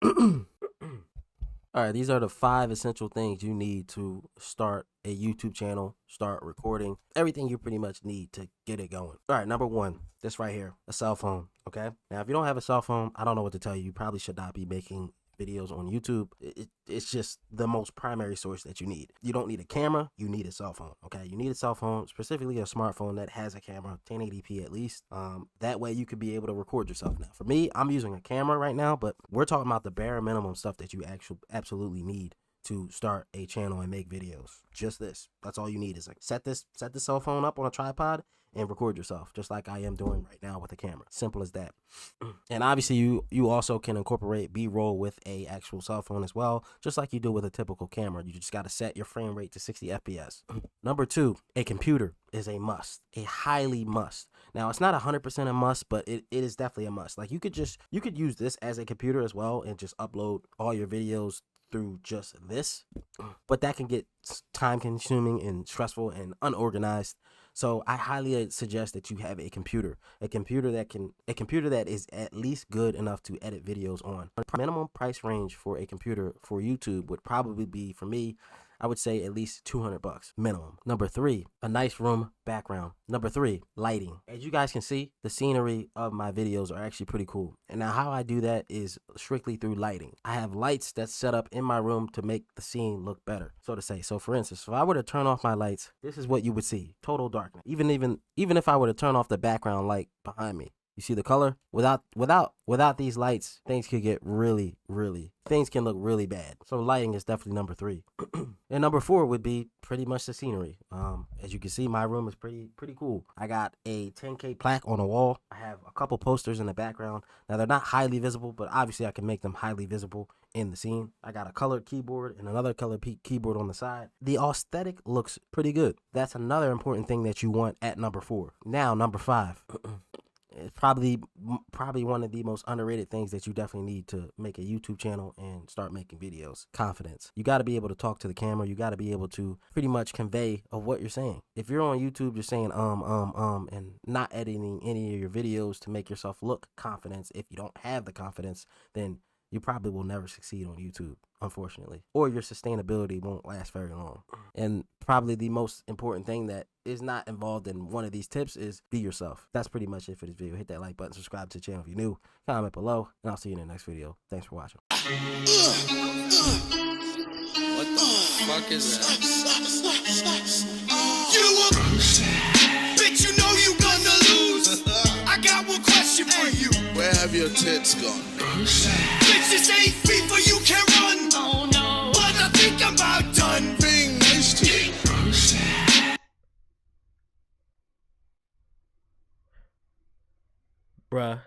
All right, these are the 5 essential things you need to start a YouTube channel, start recording, everything you pretty much need to get it going. All right, number 1, this right here, a cell phone, okay? Now, if you don't have a cell phone, I don't know what to tell you. You probably should not be making videos on YouTube. It's just the most primary source that you need. You don't need a camera, you need a cell phone, okay? You need a cell phone, specifically a smartphone that has a camera, 1080p at least. That way you could be able to record yourself. Now, for me, I'm using a camera right now, but we're talking about the bare minimum stuff that you absolutely need to start a channel and make videos. Just this. That's all you need is like set the cell phone up on a tripod and record yourself, just like I am doing right now with a camera. Simple as that. And obviously you also can incorporate B-roll with a actual cell phone as well, just like you do with a typical camera. You just got to set your frame rate to 60 FPS. Number 2, a computer is a must, a highly must. Now, it's not 100% a must, but it is definitely a must. Like you could use this as a computer as well and just upload all your videos through just this, but that can get time consuming and stressful and unorganized. So I highly suggest that you have a computer that is at least good enough to edit videos on. Minimum price range for a computer for YouTube would probably be, for me, I would say at least $200 minimum. Number 3, a nice room background. Number 3, lighting. As you guys can see, the scenery of my videos are actually pretty cool. And now how I do that is strictly through lighting. I have lights that's set up in my room to make the scene look better, so to say. So for instance, if I were to turn off my lights, this is what you would see. Total darkness. Even if I were to turn off the background light behind me, you see the color? Without these lights, things could get things can look really bad. So lighting is definitely number 3. And number 4 would be pretty much the scenery. As you can see, my room is pretty cool. I got a 10K plaque on the wall. I have a couple posters in the background. Now they're not highly visible, but obviously I can make them highly visible in the scene. I got a colored keyboard and another colored keyboard on the side. The aesthetic looks pretty good. That's another important thing that you want at number 4. Now, number 5. It's probably one of the most underrated things that you definitely need to make a YouTube channel and start making videos. Confidence. You got to be able to talk to the camera. You got to be able to pretty much convey of what you're saying. If you're on YouTube just saying and not editing any of your videos to make yourself look confident, if you don't have the confidence, then you probably will never succeed on YouTube, unfortunately, or your sustainability won't last very long. And probably the most important thing that is not involved in one of these tips is be yourself. That's pretty much it for this video. Hit that like button, subscribe to the channel if you're new, comment below, and I'll see you in the next video. Thanks for watching. What the fuck is that? Bitch, you know you gonna lose. I got one question for you. Where have your tits gone? Bitch, this ain't FIFA, you can run. Oh no. But I think I'm about done. Being nice to you. Bruh.